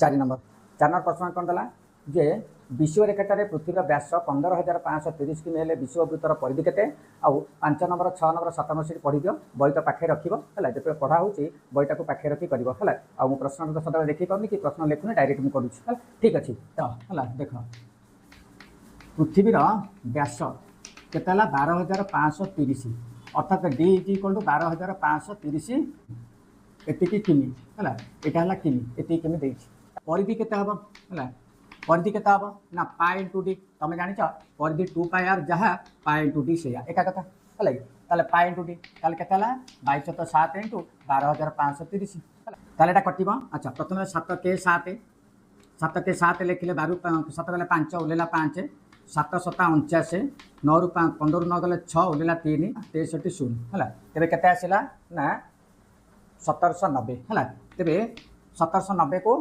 4 number 4 number प्रश्न कौन देला जे विषुव रेखाटारे पृथ्वीर व्यास 15,530 किमी हेले विषुववृत्तर परिधि केते आउ 5 नंबर 6 नंबर 7 नंबर से पढ़ी दियो बही तो पाखे रखिबो हला जेते पढ़ा होची बहीटा को पाखे रखी करबो हला आ मु प्रश्न तो सदा देखि पाउनी कि प्रश्न लेखुनी डायरेक्ट मु करूछी हला ठीक अछि तो हला देखो पृथ्वीर व्यास केते हला 12,530 अर्थात d = 12,530 एतिकी किमी हला एटा हला किमी एतिकी किमी देछि परिधि केते हबो हला परिधि केते हबो ना पाई इनटू डी तमे जानि छ परिधि 2 पाई आर जहा पाई इनटू डी सेया एका कथा हला ताले पाई इनटू डी ताले केते हला 2207 इनटू 12,530 हला ताले एटा कटिबो अच्छा प्रथमे 7 के 7 लिखिले 12 7 बेले 5 उलेला 5 7 7 49 9 रु 15 रु 9 गले 6 उलेला 3 63 0 हला तेबे केते आसिला ना 1790 है तेरे 1790 को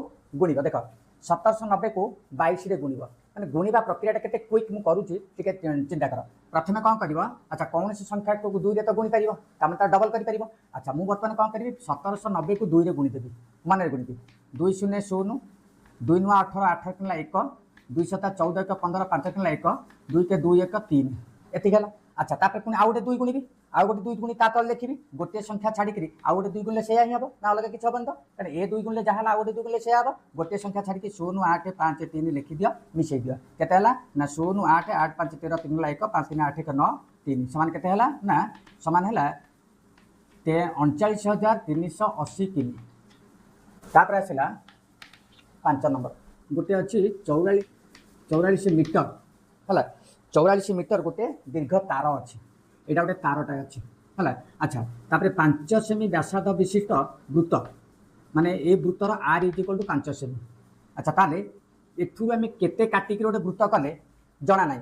गुणिब देख 1790 को 22 रे गुणिब मैंने गुणिबा प्रक्रिया के क्विक मु करूची टिके चिंता कर प्रथमे कौन कर अच्छा कौन सी संख्या को 2 रे तो गुणी पारिबो तमे तो डबल करि परिबो अच्छा मु बर्तमान कौन करी 1790 को 2 रे गुणी देबी माने गुणिबी 2 0 0 2 9 18 8 किला 1 2 7 14 1 15 5 किला 1 2 के 2 1 3 एति गला अच्छा तापर पुनी आउ गोटे 2 गुणिबी आउ गोटे 2 गुणी ता तल लिखिबी गोटे संख्या छाड़ी करी आउ गोटे 2 गुणले सेया ही हबो ना अलग किछ हबन तो कारण ए 2 गुणले जहाला आउ गोटे 2 गुणले सेया हबो गोटे संख्या छाड़ी की 0 8 5 3 लिखि दियो मिसै दियो केते हला ना 0 8 8 5 13 3 1 5 3 8 1 9 3 समान केते हला ना समान हला 39,380 किमी तापर आसिला 5 नंबर गोटे अछि 44 मीटर हला 44 मीटर गोटे दीर्घ तार अच्छी यहाँ गोटे तारटा अच्छी है अच्छा तापर 5 सेमी व्यासार्ध विशिष्ट वृत्त माने ए वृत्तर आर = 5 सेमी अच्छा ताले एठू आम केते काटिकी गोटे वृत्त कले जना ना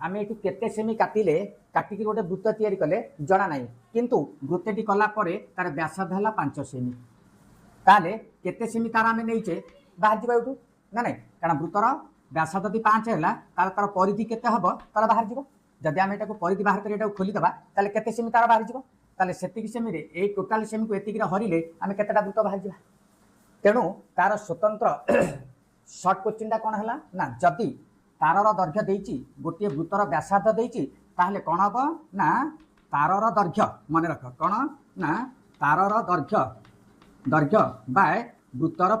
आम एठू केते सेमी काटिले काटिकी गोटे वृत्त तैयारी कले जना ना किंतु वृत्तटी कला परे तार व्यासार्ध हला 5 सेमी ताले केते सेमी तार आम नहींचे बाहर जावा एठू ना ना कारण वृत्तर व्यासार्ध यदि 5 है तार परिधि केते हबो तार बाहर जीवो जदि आम एटा को परिधि बाहर करी एटा खोली दबा ताले केते सेमी तार बाहर जीवो ताले सेतिकी सेमी रे ए टोटल सेमी को एतिकी रे हरिले आम केतेटा वृत्त बाहर जीवा तेणु तार स्वतंत्र शॉर्ट क्वेश्चनटा कोन हला ना जदि तारर दैर्घ्य देइची गोटे वृत्तर व्यासार्ध देइची ताहले कोन हबो ना तारर दैर्घ्य मन रख कोन ना तारर दैर्घ्य बाय वृत्तर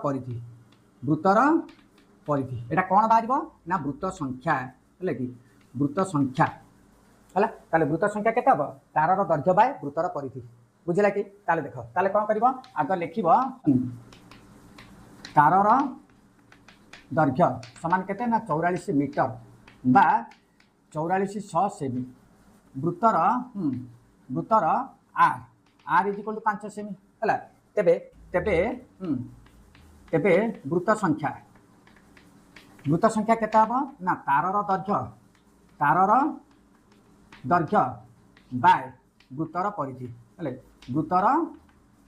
परिधि एटा कौन बाहर ना वृत्त संख्या है कि वृत्त संख्या है ताले वृत्त संख्या केते हबो तारर दैर्घ्य बाय वृत्तर परिधि बुझिला कि ताले देख ताले कौन करिवो आग लिखिबो तारर दैर्घ्य समान केते ना 44 मीटर बा 4400 सेमी वृत्तर आर = 5 सेमी है तेबे तेबे तेबे वृत्त संख्या केते हबो ना तारर दैर्घ्य बाय वृत्तर परिधि है वृत्तर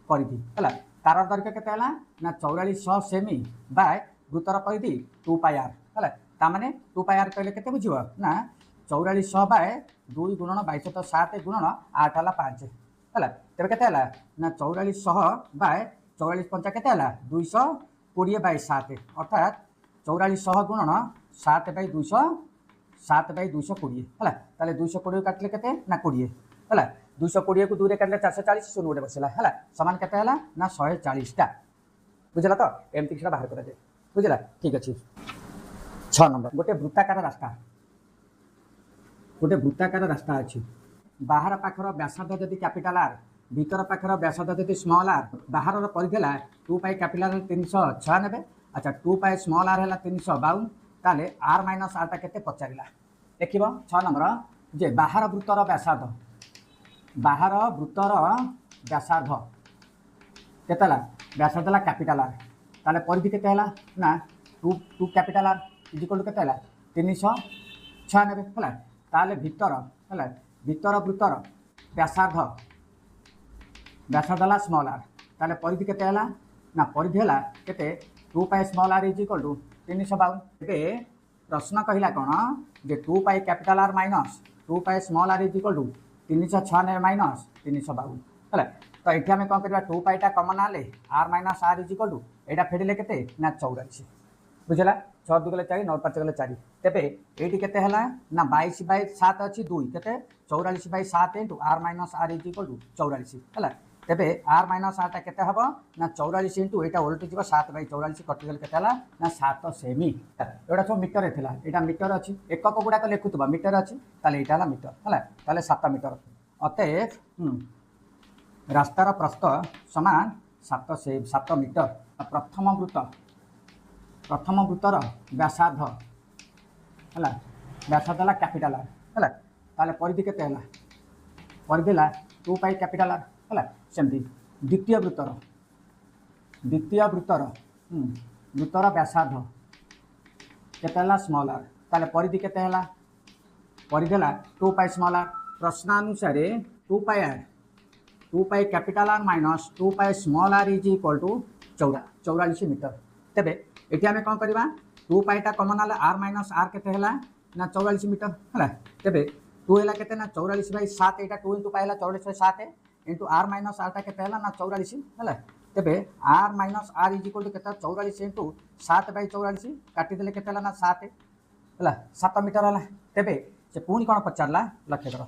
परिधि है तारर दैर्घ्य केते हला ना 4400 सेमी बाय वृत्तर परिधि 2 पाई आर है ता माने 2 पाई आर कहले केते बुझिबो ना 4400 बाय 2 गुणन 2207 गुणन 8 हला 5 है तेबे केते हला ना 4400 बाय 44 पंचा केते हला 220 बाय 7 अर्थात 4400 गुणन 7 बाय 220 है ताले 220 काटले केते ना 20 है 220 को 2 रे काटले 440 शून्य गोटे बसला है समान केते हला ना 140 टा बुझला तो एमती किछटा बाहर करा जाय बुझला ठीक अछि 6 नंबर गोटे वृत्ताकार रास्ता अछि बाहर पाखर व्यासार्ध यदि कैपिटल आर भीतर पाखर व्यासार्ध यदि स्मॉल आर बाहर परिधि है 2 पाई कैपिटल 396 अच्छा 2 पाई स्मॉल आर है 352 ताले आर माइनस आरटा केते पचारिला देखिबो 6 नंबर जे बाहर वृत्तर व्यासार्ध केतेला व्यासार्ध ला कैपिटल आर ताले परिधि केते हला ना 2 कैपिटल आर = केते हला 396 हला ताले भीतर वृत्तर व्यासार्ध ला स्मॉल आर ताले परिधि केते हला ना परिधि हला केते 2 पाई स्मॉल आर = 352 एबे प्रश्न कहिला कोन जे 2 pi capital R minus 2 pi small R = 396 minus 352 है। तो ये आम कौन करवा 2 पाईटा कमन आले R minus R is equal to यहाँ फेरिले के ना 44 बुझला 6 2 गले 4 9 5 गले 4 तेरे ये के ना 22/7 अच्छी 2 के 44/7 into R minus R is equal to 44 है। तेरे आर माइनस आरटा के हम ना 44 इंटू यहाँ ओल्टी जी 7/44 कटिगल के ना 7 सेमी एटा सब मीटर थी यहाँ मीटर अच्छी एकक गुड़ाक लिखुवा मीटर अच्छी यहाँ मीटर है 7 मीटर अतएव रास्तार प्रस्थ समान 7 मीटर प्रथम वृत्तर व्यासार्ध है व्यासार्ध है कैपिटाल आर है ताले परिधि केते परिधि 2 पाई कैपिटाल आर है सेमती द्वितीय वृत्तर वृत्तर व्यासार्ध केते स्मॉल आर ताले परिधि केते परिधि 2 पाई स्मॉल आर प्रश्नानुसार 2 pi R 2 pi capital R minus 2 pi small R is equal to 44 metre तेबे ये आम कौन करवा 2 पाईटा कमन आले आर माइनस आर के ना 44 मीटर है तेबे 2 है के ना 44/7 यहाँ 2 इंटू पाइला 44/7 इंटू आर माइनस आरटा के ना 44 है तेबे R minus R is equal to के 44 इंटू 7/44 काटिदेले के ना 7 है 7 मीटर है तेबे से पुणी कौन पचारा लक्ष्य कर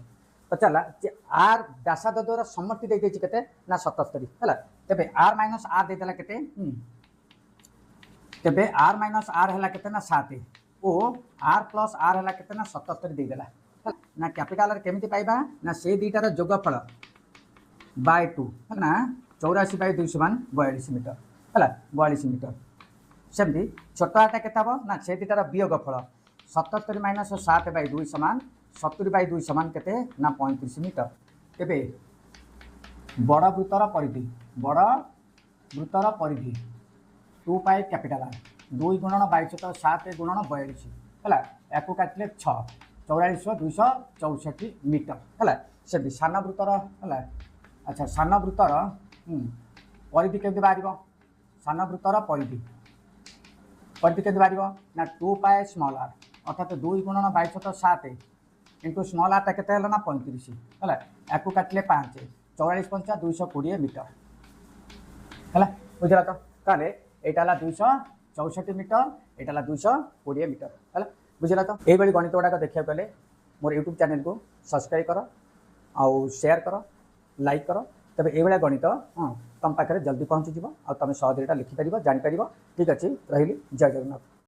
पचारा जे आर व्यासार्ध द्वारा समर्थित देते ना 77 है तेबे आर माइनस आर देदेला के तेबे आर माइनस आर है के ना 7 ओ आर प्लस आर है के ना 77 देदेला ना कैपिटाल आर केमिति पाइबा ना से दुईटार जोगफल बाय 2 है ना 84/2 समान 42 मीटर है 42 मीटर सेमती छोट आटा के ना से दुईटार वियोगफल 77 माइनस 7/2 समान 70/2 समान के ना 35 मीटर तेबे बड़ वृत्तर परिधि 2 पाई कैपिटाल आर 2 गुणन 22 7 गुणन 42 है या काटिले 6 44,264 मीटर है से सान वृत्तर है अच्छा सान वृत्तर परिधि केमती बाहर सान वृत्तर परिधि के बाहर ना 2 पाई स्मॉल आर अर्थात 2 गुणन 22 7 इंटू स्मॉल आरटा के ना 35 है या काटिले 5 44 5 220 मीटर है बुझला तो ताले यहाँ 264 मीटर यहाँ 220 मीटर है बुझला तो यही गणित गुड़ाक देखा गले मोर यूट्यूब चैनल को सब्सक्राइब कर आउ शेयर कर लाइक कर तबे ये गणित हाँ तुम पाखे जल्दी पहुँचीज और तुम सहज लिखिपर जापर ठीक अच्छे रही जय जगन्नाथ।